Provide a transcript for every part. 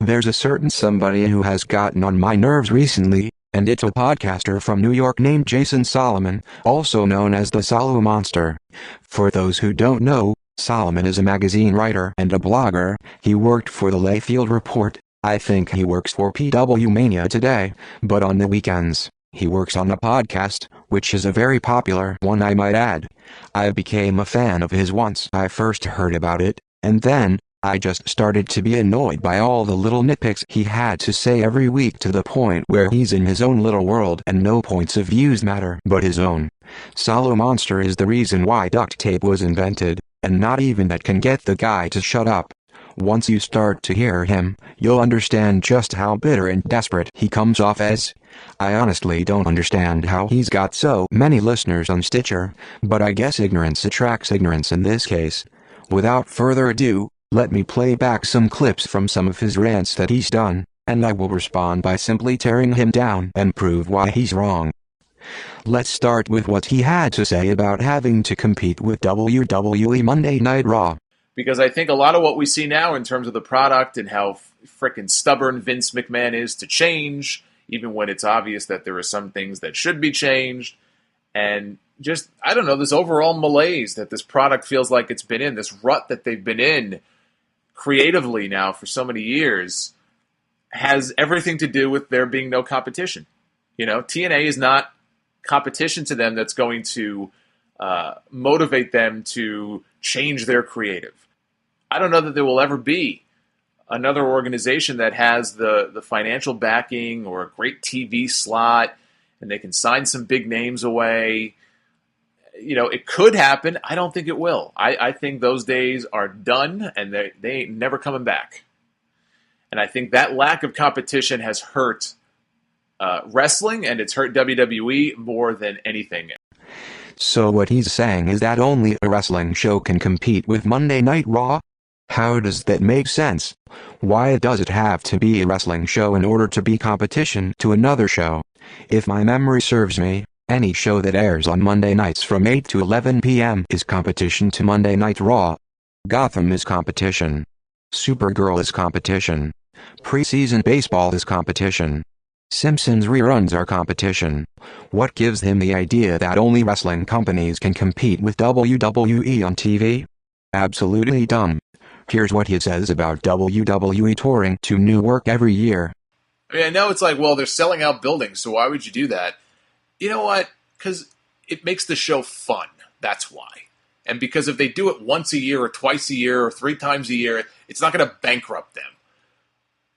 There's a certain somebody who has gotten on my nerves recently, and it's a podcaster from New York named Jason Solomon, also known as the Solomonster. For those who don't know, Solomon is a magazine writer and a blogger. He worked for the Layfield Report. I think he works for PW Mania today, but on the weekends, he works on a podcast, which is a very popular one, I might add. I became a fan of his once I first heard about it, and then I just started to be annoyed by all the little nitpicks he had to say every week, to the point where he's in his own little world and no points of views matter but his own. Solomonster is the reason why duct tape was invented, and not even that can get the guy to shut up. Once you start to hear him, you'll understand just how bitter and desperate he comes off as. I honestly don't understand how he's got so many listeners on Stitcher, but I guess ignorance attracts ignorance in this case. Without further ado, let me play back some clips from some of his rants that he's done, and I will respond by simply tearing him down and prove why he's wrong. Let's start with what he had to say about having to compete with WWE Monday Night Raw. Because I think a lot of what we see now in terms of the product and how frickin' stubborn Vince McMahon is to change, even when it's obvious that there are some things that should be changed, and just, I don't know, this overall malaise that this product feels like it's been in, this rut that they've been in creatively now for so many years, has everything to do with there being no competition. You know, TNA is not competition to them that's going to motivate them to change their creative. I don't know that there will ever be another organization that has the financial backing or a great TV slot, and they can sign some big names away. You know, it could happen. I don't think it will. I think those days are done, and they ain't never coming back. And I think that lack of competition has hurt wrestling, and it's hurt WWE more than anything. So what he's saying is that only a wrestling show can compete with Monday Night Raw? How does that make sense? Why does it have to be a wrestling show in order to be competition to another show? If my memory serves me, any show that airs on Monday nights from 8 to 11 p.m. is competition to Monday Night Raw. Gotham is competition. Supergirl is competition. Preseason baseball is competition. Simpsons reruns are competition. What gives him the idea that only wrestling companies can compete with WWE on TV? Absolutely dumb. Here's what he says about WWE touring to Newark every year. I mean, I know it's like, well, they're selling out buildings, so why would you do that? You know what? Because it makes the show fun. That's why. And because if they do it once a year or twice a year or 3 times a year, it's not going to bankrupt them.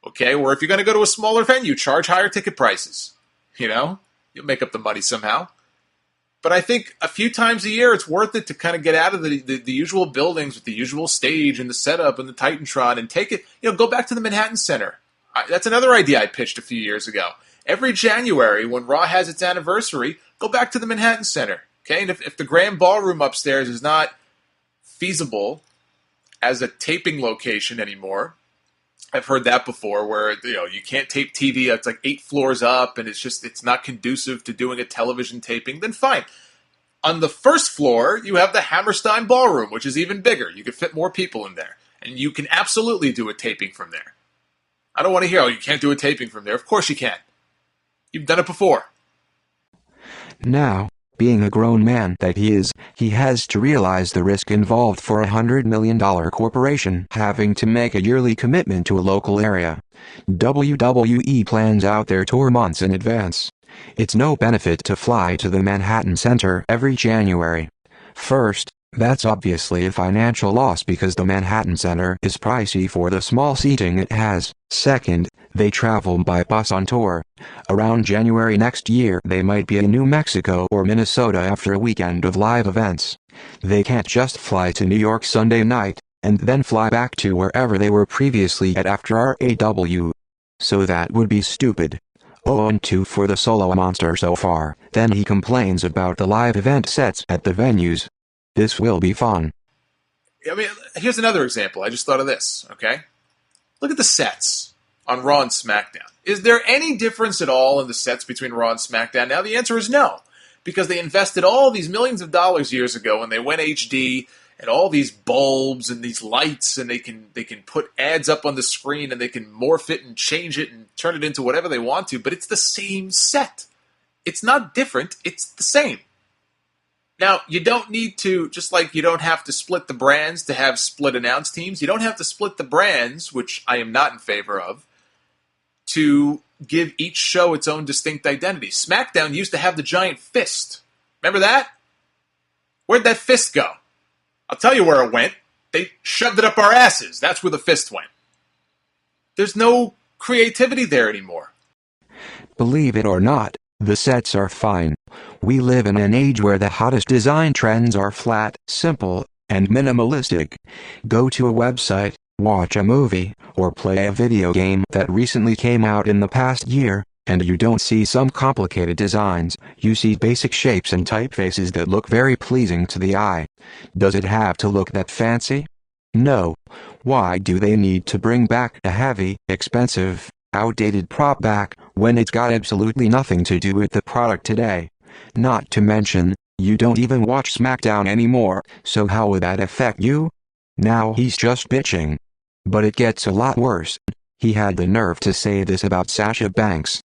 Okay? Or if you're going to go to a smaller venue, charge higher ticket prices. You know? You'll make up the money somehow. But I think a few times a year, it's worth it to kind of get out of the usual buildings with the usual stage and the setup and the Titantron and take it, go back to the Manhattan Center. That's another idea I pitched a few years ago. Every January, when Raw has its anniversary, go back to the Manhattan Center. Okay? And if the Grand Ballroom upstairs is not feasible as a taping location anymore, I've heard that before, where you can't tape TV. It's like 8 floors up, and it's not conducive to doing a television taping. Then fine. On the first floor, you have the Hammerstein Ballroom, which is even bigger. You could fit more people in there, and you can absolutely do a taping from there. I don't want to hear, you can't do a taping from there. Of course you can. You've done it before. Now, being a grown man that he is, he has to realize the risk involved for $100 million corporation having to make a yearly commitment to a local area. WWE plans out their tour months in advance. It's no benefit to fly to the Manhattan Center every January. First, that's obviously a financial loss because the Manhattan Center is pricey for the small seating it has. Second, they travel by bus on tour. Around January next year, they might be in New Mexico or Minnesota after a weekend of live events. They can't just fly to New York Sunday night, and then fly back to wherever they were previously at after RAW. So that would be stupid. 0-2 for the Solomonster so far. Then he complains about the live event sets at the venues. This will be fun. I mean, here's another example. I just thought of this, okay? Look at the sets on Raw and SmackDown. Is there any difference at all in the sets between Raw and SmackDown? Now, the answer is no, because they invested all these millions of dollars years ago when they went HD, and all these bulbs and these lights, and they can put ads up on the screen, and they can morph it and change it and turn it into whatever they want to, but it's the same set. It's not different, it's the same. Now, you don't need to, just like you don't have to split the brands to have split announce teams, you don't have to split the brands, which I am not in favor of, to give each show its own distinct identity. SmackDown used to have the giant fist. Remember that? Where'd that fist go? I'll tell you where it went. They shoved it up our asses. That's where the fist went. There's no creativity there anymore. Believe it or not, the sets are fine. We live in an age where the hottest design trends are flat, simple, and minimalistic. Go to a website, watch a movie, or play a video game that recently came out in the past year, and you don't see some complicated designs. You see basic shapes and typefaces that look very pleasing to the eye. Does it have to look that fancy? No. Why do they need to bring back a heavy, expensive, outdated prop back when it's got absolutely nothing to do with the product today? Not to mention, you don't even watch SmackDown anymore, so how would that affect you? Now he's just bitching. But it gets a lot worse. He had the nerve to say this about Sasha Banks.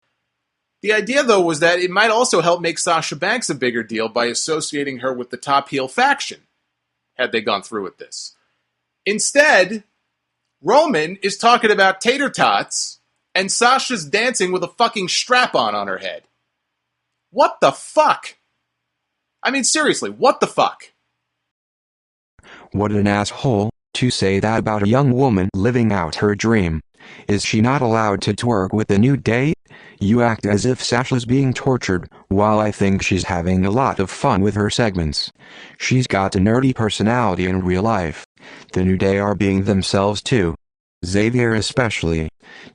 The idea, though, was that it might also help make Sasha Banks a bigger deal by associating her with the top heel faction, had they gone through with this. Instead, Roman is talking about tater tots, and Sasha's dancing with a fucking strap-on her head. What the fuck? I mean, seriously, what the fuck? What an asshole, to say that about a young woman living out her dream. Is she not allowed to twerk with the New Day? You act as if Sasha's being tortured, while I think she's having a lot of fun with her segments. She's got a nerdy personality in real life. The New Day are being themselves too. Xavier especially.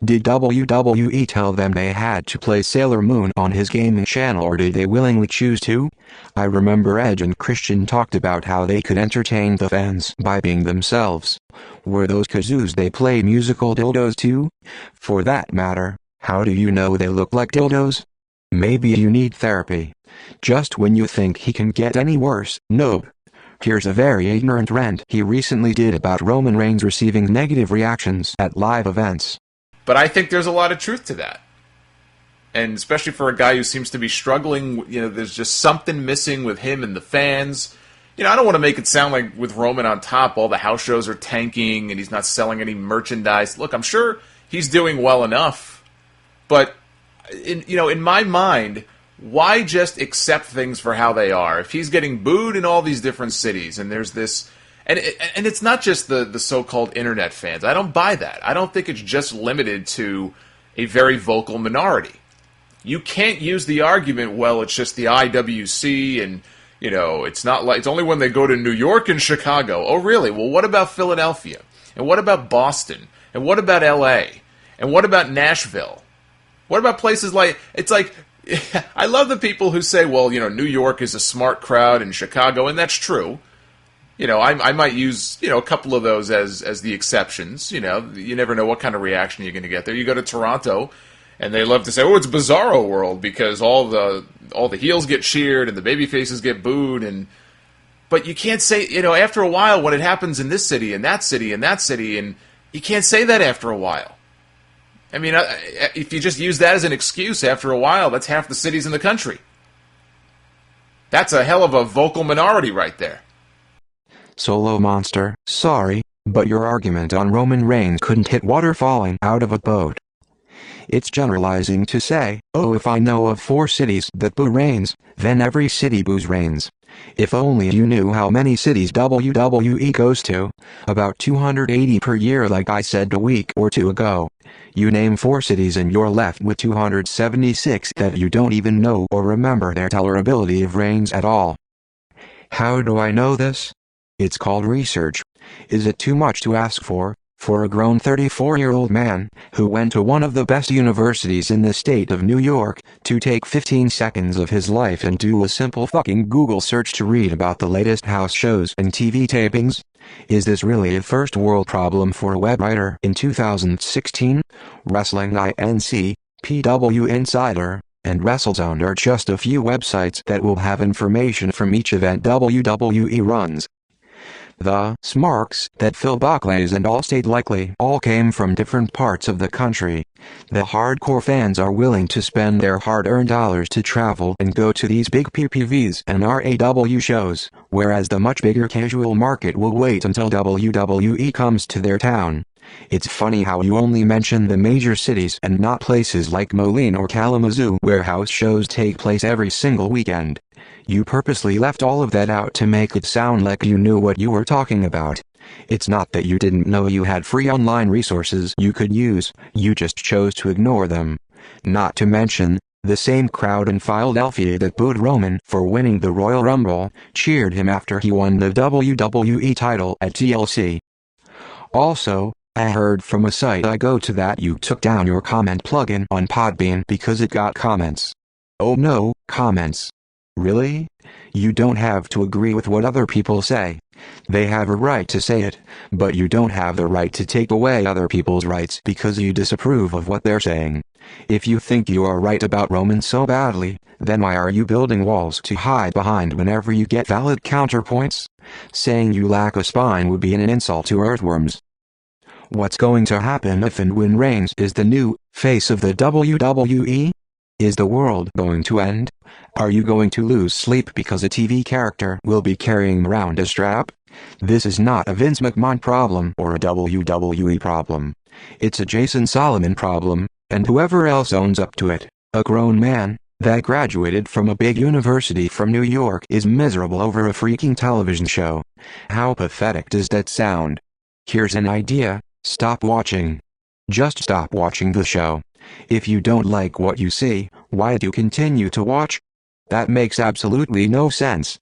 Did WWE tell them they had to play Sailor Moon on his gaming channel, or did they willingly choose to? I remember Edge and Christian talked about how they could entertain the fans by being themselves. Were those kazoos they play musical dildos too? For that matter, how do you know they look like dildos? Maybe you need therapy. Just when you think he can get any worse, nope. Here's a very ignorant rant he recently did about Roman Reigns receiving negative reactions at live events. But I think there's a lot of truth to that. And especially for a guy who seems to be struggling, there's just something missing with him and the fans. I don't want to make it sound like with Roman on top, all the house shows are tanking and he's not selling any merchandise. Look, I'm sure he's doing well enough. But, in my mind, why just accept things for how they are? If he's getting booed in all these different cities, and there's this... And it's not just the so-called internet fans. I don't buy that. I don't think it's just limited to a very vocal minority. You can't use the argument, well, it's just the IWC, and, it's not like... It's only when they go to New York and Chicago. Oh, really? Well, what about Philadelphia? And what about Boston? And what about L.A.? And what about Nashville? What about places like... It's like... I love the people who say, well, New York is a smart crowd and Chicago, and that's true. I might use, a couple of those as the exceptions. You never know what kind of reaction you're going to get there. You go to Toronto, and they love to say, oh, it's Bizarro World, because all the heels get cheered and the baby faces get booed. But you can't say, after a while, when it happens in this city and that city and that city, and you can't say that after a while. I mean, if you just use that as an excuse after a while, that's half the cities in the country. That's a hell of a vocal minority right there. Solomonster, sorry, but your argument on Roman Reigns couldn't hit water falling out of a boat. It's generalizing to say, oh, if I know of 4 cities that boo Reigns, then every city boos Reigns. If only you knew how many cities WWE goes to. About 280 per year, like I said a week or two ago. You name 4 cities and you're left with 276 that you don't even know or remember their tolerability of Reigns at all. How do I know this? It's called research. Is it too much to ask for a grown 34-year-old man, who went to one of the best universities in the state of New York, to take 15 seconds of his life and do a simple fucking Google search to read about the latest house shows and TV tapings? Is this really a first world problem for a web writer in 2016? Wrestling Inc., PW Insider, and WrestleZone are just a few websites that will have information from each event WWE runs. The smarks that Phil Buckley's and Allstate likely all came from different parts of the country. The hardcore fans are willing to spend their hard-earned dollars to travel and go to these big PPVs and RAW shows, whereas the much bigger casual market will wait until WWE comes to their town. It's funny how you only mention the major cities and not places like Moline or Kalamazoo where house shows take place every single weekend. You purposely left all of that out to make it sound like you knew what you were talking about. It's not that you didn't know you had free online resources you could use, you just chose to ignore them. Not to mention, the same crowd in Philadelphia that booed Roman for winning the Royal Rumble cheered him after he won the WWE title at TLC. Also, I heard from a site I go to that you took down your comment plugin on Podbean because it got comments. Oh no, comments. Really? You don't have to agree with what other people say. They have a right to say it, but you don't have the right to take away other people's rights because you disapprove of what they're saying. If you think you are right about Roman so badly, then why are you building walls to hide behind whenever you get valid counterpoints? Saying you lack a spine would be an insult to earthworms. What's going to happen if and when Reigns is the new face of the WWE? Is the world going to end? Are you going to lose sleep because a TV character will be carrying around a strap? This is not a Vince McMahon problem or a WWE problem. It's a Jason Solomon problem, and whoever else owns up to it. A grown man that graduated from a big university from New York is miserable over a freaking television show. How pathetic does that sound? Here's an idea: stop watching. Just stop watching the show. If you don't like what you see, why do you continue to watch? That makes absolutely no sense.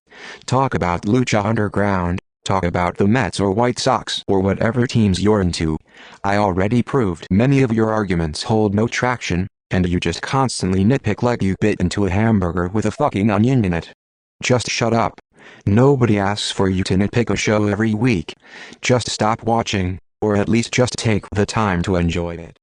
Talk about Lucha Underground, talk about the Mets or White Sox or whatever teams you're into. I already proved many of your arguments hold no traction, and you just constantly nitpick like you bit into a hamburger with a fucking onion in it. Just shut up. Nobody asks for you to nitpick a show every week. Just stop watching, or at least just take the time to enjoy it.